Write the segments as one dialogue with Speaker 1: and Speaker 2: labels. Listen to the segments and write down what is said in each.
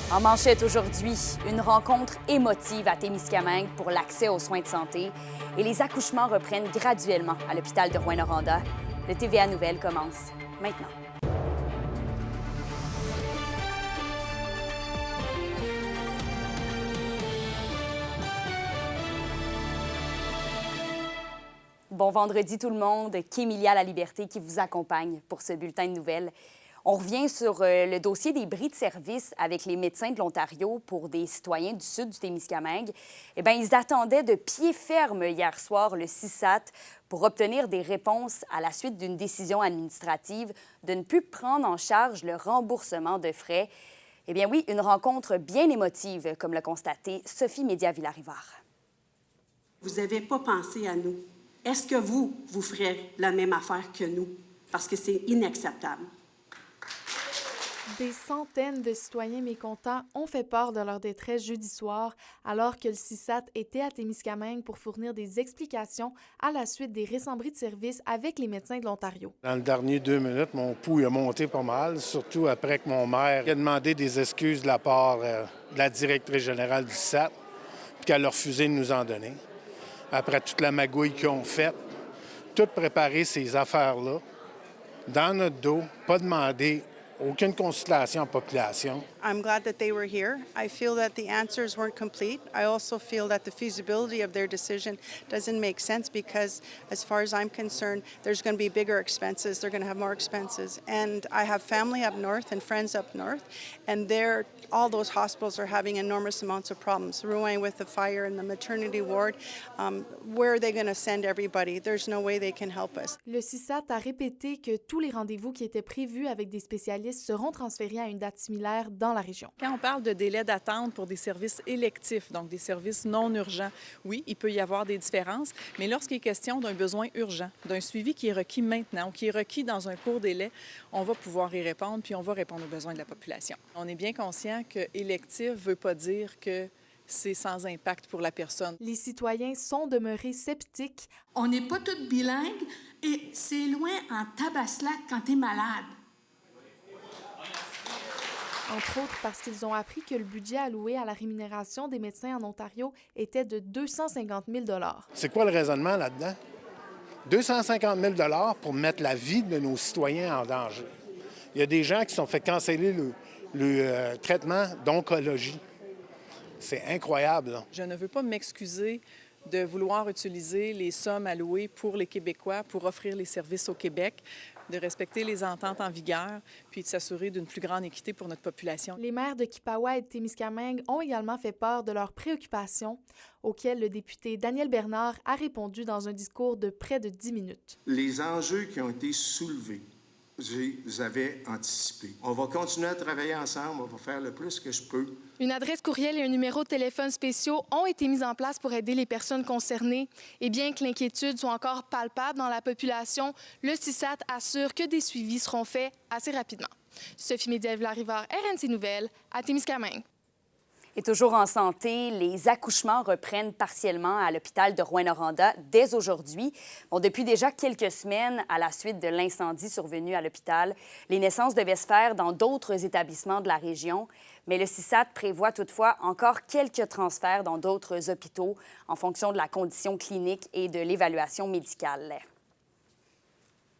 Speaker 1: En manchette aujourd'hui, une rencontre émotive à Témiscamingue pour l'accès aux soins de santé et les accouchements reprennent graduellement à l'hôpital de Rouyn-Noranda. Le TVA Nouvelles commence maintenant. Bon vendredi tout le monde, Kémilia La Liberté qui vous accompagne pour ce bulletin de nouvelles. On revient sur le dossier des bris de service avec les médecins de l'Ontario pour des citoyens du sud du Témiscamingue. Eh bien, ils attendaient de pied ferme hier soir le CISAT pour obtenir des réponses à la suite d'une décision administrative de ne plus prendre en charge le remboursement de frais. Eh bien oui, une rencontre bien émotive, comme l'a constaté Sophie Média-Villarivard.
Speaker 2: Vous n'avez pas pensé à nous. Est-ce que vous ferez la même affaire que nous? Parce que c'est inacceptable.
Speaker 3: Des centaines de citoyens mécontents ont fait part de leur détresse jeudi soir alors que le CISAT était à Témiscamingue pour fournir des explications à la suite des récents bris de service avec les médecins de l'Ontario.
Speaker 4: Dans les dernières 2 minutes, mon pouls a monté pas mal, surtout après que mon maire a demandé des excuses de la part de la directrice générale du CISAT, puis qu'elle a refusé de nous en donner. Après toute la magouille qu'ils ont faite, tout préparer ces affaires-là, dans notre dos, pas demander aucune consultation en population.
Speaker 5: I'm glad that they were here. I feel that the answers weren't complete. I also feel that the feasibility of their decision doesn't make sense because, as far as I'm concerned, there's going to be bigger expenses. They're going to have more expenses. And I have family up north and friends up north, and all those hospitals are having enormous amounts of problems. Rouyn with the fire in the maternity ward, where are they going to send everybody? There's no way they can help us.
Speaker 3: Le CISAT a répété que tous les rendez-vous qui étaient prévus avec des spécialistes seront transférés à une date similaire dans la région.
Speaker 6: Quand on parle de délai d'attente pour des services électifs, donc des services non urgents, oui, il peut y avoir des différences, mais lorsqu'il est question d'un besoin urgent, d'un suivi qui est requis maintenant ou qui est requis dans un court délai, on va pouvoir y répondre, puis on va répondre aux besoins de la population. On est bien conscient que électif ne veut pas dire que c'est sans impact pour la personne.
Speaker 3: Les citoyens sont demeurés sceptiques.
Speaker 7: On n'est pas tous bilingues et c'est loin en tabaslac quand tu es malade.
Speaker 3: Entre autres parce qu'ils ont appris que le budget alloué à la rémunération des médecins en Ontario était de 250 000 $.
Speaker 4: C'est quoi le raisonnement là-dedans? 250 000 $ pour mettre la vie de nos citoyens en danger. Il y a des gens qui se sont fait canceller le traitement d'oncologie. C'est incroyable, là.
Speaker 6: Je ne veux pas m'excuser de vouloir utiliser les sommes allouées pour les Québécois pour offrir les services au Québec, de respecter les ententes en vigueur, puis de s'assurer d'une plus grande équité pour notre population.
Speaker 3: Les maires de Kippawa et de Témiscamingue ont également fait part de leurs préoccupations, auxquelles le député Daniel Bernard a répondu dans un discours de près de 10 minutes.
Speaker 8: Les enjeux qui ont été soulevés, je les avais anticipés. On va continuer à travailler ensemble, on va faire le plus que je peux.
Speaker 3: Une adresse courriel et un numéro de téléphone spéciaux ont été mis en place pour aider les personnes concernées. Et bien que l'inquiétude soit encore palpable dans la population, le CISAT assure que des suivis seront faits assez rapidement. Sophie Média-Villarivard, RNC Nouvelles, à Témiscamingue.
Speaker 1: Et toujours en santé, les accouchements reprennent partiellement à l'hôpital de Rouyn-Noranda dès aujourd'hui. Bon, depuis déjà quelques semaines, à la suite de l'incendie survenu à l'hôpital, les naissances devaient se faire dans d'autres établissements de la région. Mais le CISAT prévoit toutefois encore quelques transferts dans d'autres hôpitaux en fonction de la condition clinique et de l'évaluation médicale.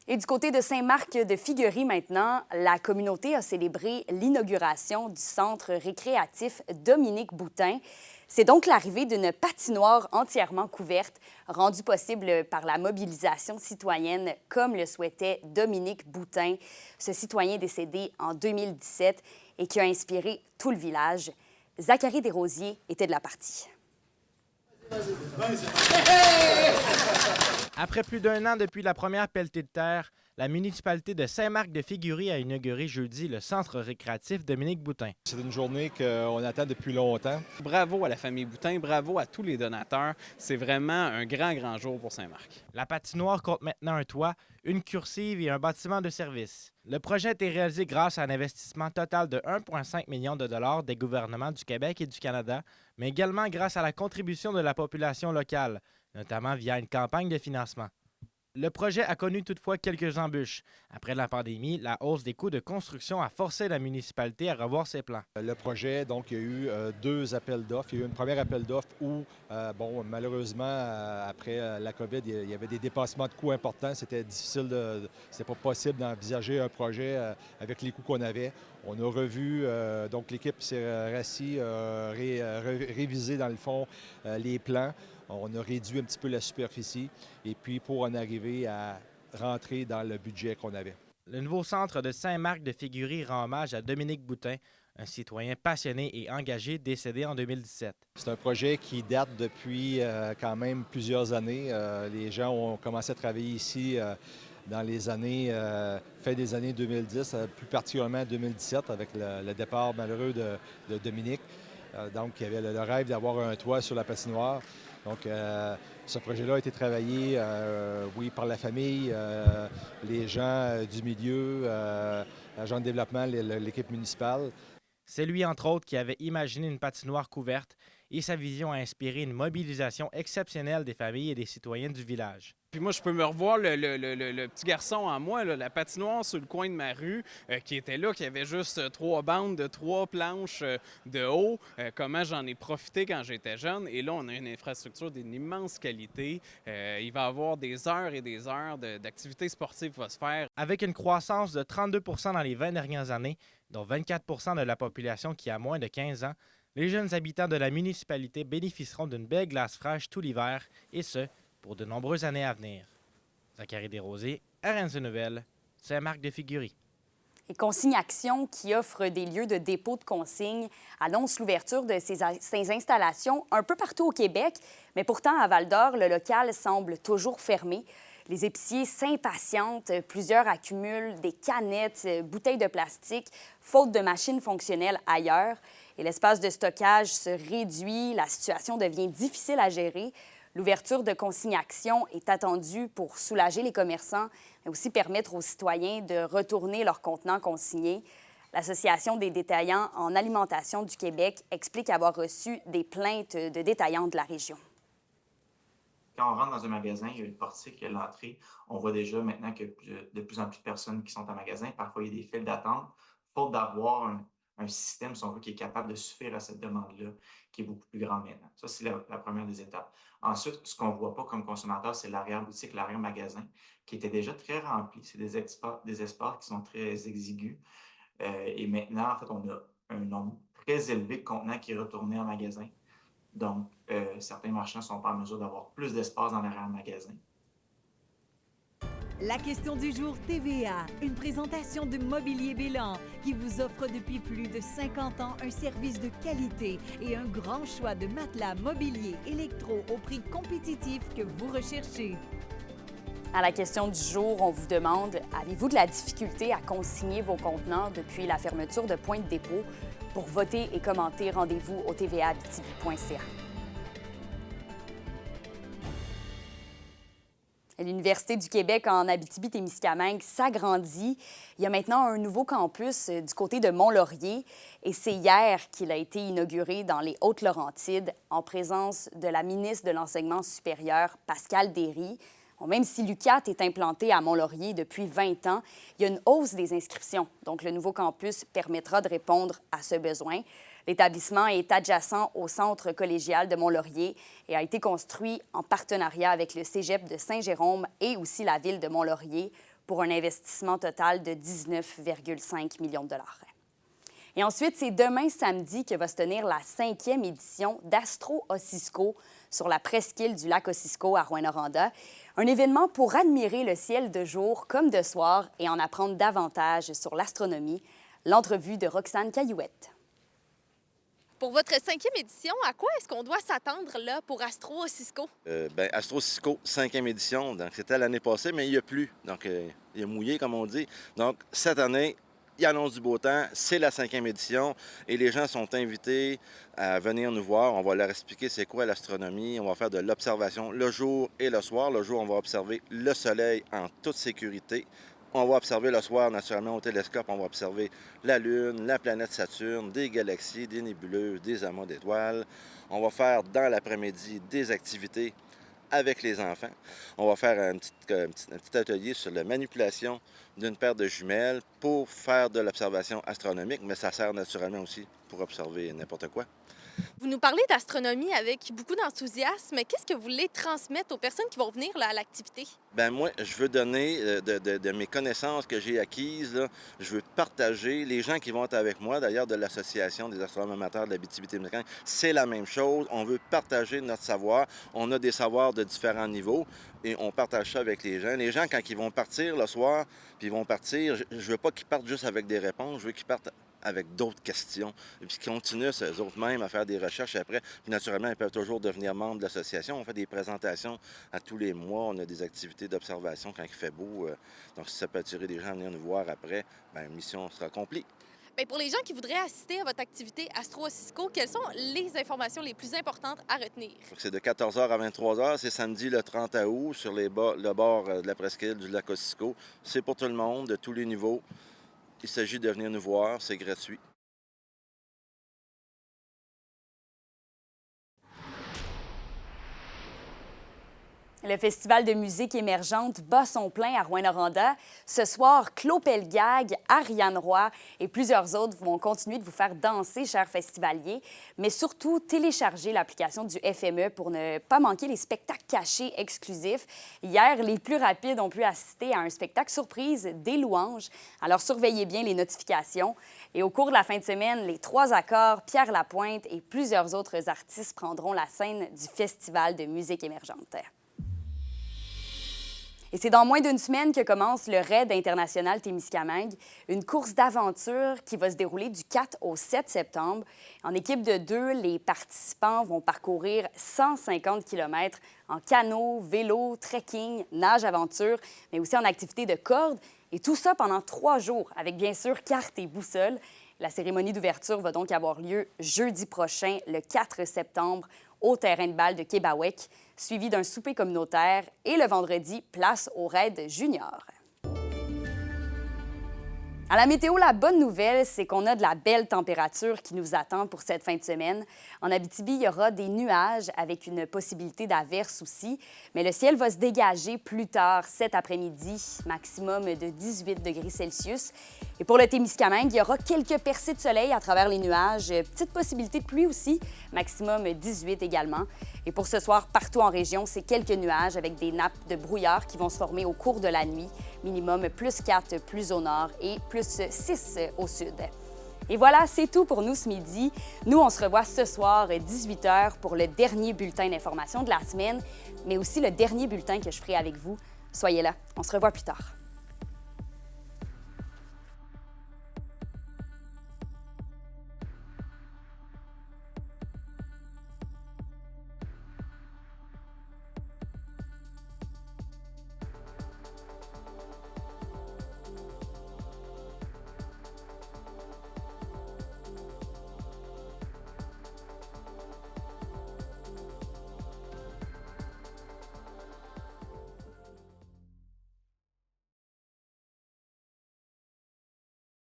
Speaker 1: Et du côté de Saint-Marc de Figuerie maintenant, la communauté a célébré l'inauguration du centre récréatif Dominique Boutin. C'est donc l'arrivée d'une patinoire entièrement couverte, rendue possible par la mobilisation citoyenne, comme le souhaitait Dominique Boutin, ce citoyen décédé en 2017 et qui a inspiré tout le village. Zachary Desrosiers était de la partie.
Speaker 9: Après plus d'1 an depuis la première pelletée de terre, la municipalité de Saint-Marc de Figuerie a inauguré jeudi le centre récréatif Dominique Boutin.
Speaker 10: C'est une journée qu'on attend depuis longtemps.
Speaker 11: Bravo à la famille Boutin, bravo à tous les donateurs. C'est vraiment un grand jour pour Saint-Marc.
Speaker 9: La patinoire compte maintenant un toit, une cursive et un bâtiment de service. Le projet a été réalisé grâce à un investissement total de 1,5 million de dollars des gouvernements du Québec et du Canada, mais également grâce à la contribution de la population locale, notamment via une campagne de financement. Le projet a connu toutefois quelques embûches. Après la pandémie, la hausse des coûts de construction a forcé la municipalité à revoir ses plans.
Speaker 10: Le projet, donc, il y a eu 2 appels d'offres. Il y a eu un premier appel d'offres où, malheureusement, après la COVID, il y avait des dépassements de coûts importants. C'était difficile, c'était pas possible d'envisager un projet avec les coûts qu'on avait. On a revu, donc l'équipe s'est rassise, révisé dans le fond les plans. On a réduit un petit peu la superficie et puis pour en arriver à rentrer dans le budget qu'on avait.
Speaker 9: Le nouveau centre de Saint-Marc-de-Figuerie rend hommage à Dominique Boutin, un citoyen passionné et engagé décédé en 2017.
Speaker 10: C'est un projet qui date depuis quand même plusieurs années. Les gens ont commencé à travailler ici dans les années, fin des années 2010, plus particulièrement 2017 avec le départ malheureux de Dominique. Donc, il y avait le rêve d'avoir un toit sur la patinoire. Donc, ce projet-là a été travaillé, oui, par la famille, les gens du milieu, l'agent de développement, l'équipe municipale.
Speaker 9: C'est lui, entre autres, qui avait imaginé une patinoire couverte et sa vision a inspiré une mobilisation exceptionnelle des familles et des citoyens du village.
Speaker 11: Puis moi, je peux me revoir le petit garçon en moi, là, la patinoire sur le coin de ma rue, qui était là, qui avait juste 3 bandes de 3 planches de haut. Comment j'en ai profité quand j'étais jeune. Et là, on a une infrastructure d'une immense qualité. Il va y avoir des heures et des heures d'activités sportives qui vont se faire.
Speaker 9: Avec une croissance de 32 % dans les 20 dernières années, dont 24 % de la population qui a moins de 15 ans, les jeunes habitants de la municipalité bénéficieront d'une belle glace fraîche tout l'hiver, et ce, pour de nombreuses années à venir. Zachary Desrosiers, RNC Nouvelles, Saint-Marc-de-Figuerie.
Speaker 1: Et Consigne Action, qui offre des lieux de dépôt de consignes, annonce l'ouverture de ces installations un peu partout au Québec, mais pourtant à Val-d'Or, le local semble toujours fermé. Les épiciers s'impatientent, plusieurs accumulent des canettes, bouteilles de plastique, faute de machines fonctionnelles ailleurs. Et l'espace de stockage se réduit, la situation devient difficile à gérer. L'ouverture de Consigne Action est attendue pour soulager les commerçants, mais aussi permettre aux citoyens de retourner leurs contenants consignés. L'Association des détaillants en alimentation du Québec explique avoir reçu des plaintes de détaillants de la région.
Speaker 12: Quand on rentre dans un magasin, il y a une portique à l'entrée. On voit déjà maintenant que de plus en plus de personnes qui sont en magasin. Parfois, il y a des files d'attente, faute d'avoir un système, si on veut, qui est capable de suffire à cette demande-là, qui est beaucoup plus grande maintenant. Ça, c'est la première des étapes. Ensuite, ce qu'on ne voit pas comme consommateur, c'est l'arrière-boutique, l'arrière-magasin, qui était déjà très rempli. C'est des espaces qui sont très exigus. Et maintenant, en fait, on a un nombre très élevé de contenants qui est retourné en magasin. Donc, certains marchands ne sont pas en mesure d'avoir plus d'espace dans l'arrière-magasin.
Speaker 13: La question du jour TVA, une présentation de Mobilier Bélan qui vous offre depuis plus de 50 ans un service de qualité et un grand choix de matelas, mobilier, électro au prix compétitif que vous recherchez.
Speaker 1: À la question du jour, on vous demande, avez-vous de la difficulté à consigner vos contenants depuis la fermeture de points de dépôt? Pour voter et commenter, rendez-vous au tvaabitibi.ca. L'Université du Québec en Abitibi-Témiscamingue s'agrandit. Il y a maintenant un nouveau campus du côté de Mont-Laurier et c'est hier qu'il a été inauguré dans les Hautes-Laurentides en présence de la ministre de l'Enseignement supérieur, Pascale Derry. Bon, même si l'UQAT est implanté à Mont-Laurier depuis 20 ans, il y a une hausse des inscriptions. Donc, le nouveau campus permettra de répondre à ce besoin. L'établissement est adjacent au centre collégial de Mont-Laurier et a été construit en partenariat avec le Cégep de Saint-Jérôme et aussi la ville de Mont-Laurier pour un investissement total de 19,5 millions de dollars. Et ensuite, c'est demain samedi que va se tenir la 5e édition d'Astro Ossisco sur la presqu'île du lac Ossisco à Rouyn-Noranda. Un événement pour admirer le ciel de jour comme de soir et en apprendre davantage sur l'astronomie. L'entrevue de Roxane Caillouette.
Speaker 14: Pour votre 5e édition, à quoi est-ce qu'on doit s'attendre là pour Astro Ossisco?
Speaker 15: Astro Ossisco, 5e édition. Donc, c'était l'année passée, mais il n'y a plus. Donc, il a mouillé, comme on dit. Donc, cette année, il annonce du beau temps. C'est la 5e édition et les gens sont invités à venir nous voir. On va leur expliquer c'est quoi l'astronomie. On va faire de l'observation le jour et le soir. Le jour, on va observer le soleil en toute sécurité. On va observer le soir, naturellement, au télescope, on va observer la Lune, la planète Saturne, des galaxies, des nébuleuses, des amas d'étoiles. On va faire, dans l'après-midi, des activités avec les enfants. On va faire un petit atelier sur la manipulation d'une paire de jumelles pour faire de l'observation astronomique, mais ça sert naturellement aussi pour observer n'importe quoi.
Speaker 14: Vous nous parlez d'astronomie avec beaucoup d'enthousiasme. Qu'est-ce que vous voulez transmettre aux personnes qui vont venir là, à l'activité?
Speaker 15: Bien, moi, je veux donner de mes connaissances que j'ai acquises, là, je veux partager. Les gens qui vont être avec moi, d'ailleurs, de l'Association des astronomes amateurs de l'Abitibi-Témiscamingue, c'est la même chose. On veut partager notre savoir. On a des savoirs de différents niveaux et on partage ça avec les gens. Les gens, quand ils vont partir le soir, puis ils vont partir, je ne veux pas qu'ils partent juste avec des réponses, je veux qu'ils partent avec d'autres questions, et puis qui continuent eux autres mêmes à faire des recherches après. Puis naturellement, ils peuvent toujours devenir membres de l'association. On fait des présentations à tous les mois, on a des activités d'observation quand il fait beau. Donc si ça peut attirer des gens à venir nous voir après, bien, la mission sera accomplie.
Speaker 14: Bien, pour les gens qui voudraient assister à votre activité Astro Cisco, quelles sont les informations les plus importantes à retenir?
Speaker 15: C'est de 14h à 23h, c'est samedi le 30 août sur le bord de la presqu'île du lac Ossisco. C'est pour tout le monde, de tous les niveaux. Il s'agit de venir nous voir, c'est gratuit.
Speaker 1: Le Festival de musique émergente bat son plein à Rouyn-Noranda. Ce soir, Claude Pelgag, Ariane Roy et plusieurs autres vont continuer de vous faire danser, chers festivaliers, mais surtout télécharger l'application du FME pour ne pas manquer les spectacles cachés exclusifs. Hier, les plus rapides ont pu assister à un spectacle surprise des louanges. Alors surveillez bien les notifications. Et au cours de la fin de semaine, les 3 accords, Pierre Lapointe et plusieurs autres artistes prendront la scène du Festival de musique émergente. Et c'est dans moins d'une semaine que commence le Raid international Témiscamingue, une course d'aventure qui va se dérouler du 4 au 7 septembre. En équipe de 2, les participants vont parcourir 150 km en canot, vélo, trekking, nage aventure, mais aussi en activité de corde. Et tout ça pendant 3 jours, avec bien sûr carte et boussole. La cérémonie d'ouverture va donc avoir lieu jeudi prochain, le 4 septembre, au terrain de balle de Québec, suivi d'un souper communautaire et le vendredi, place au Raid Junior. À la météo, la bonne nouvelle, c'est qu'on a de la belle température qui nous attend pour cette fin de semaine. En Abitibi, il y aura des nuages avec une possibilité d'averse aussi, mais le ciel va se dégager plus tard cet après-midi, maximum de 18 degrés Celsius. Et pour le Témiscamingue, il y aura quelques percées de soleil à travers les nuages, petite possibilité de pluie aussi, maximum 18 également. Et pour ce soir, partout en région, c'est quelques nuages avec des nappes de brouillard qui vont se former au cours de la nuit, minimum plus 4 plus au nord et plus 6 au sud. Et voilà, c'est tout pour nous ce midi. Nous, on se revoit ce soir, 18h, pour le dernier bulletin d'information de la semaine, mais aussi le dernier bulletin que je ferai avec vous. Soyez là, on se revoit plus tard.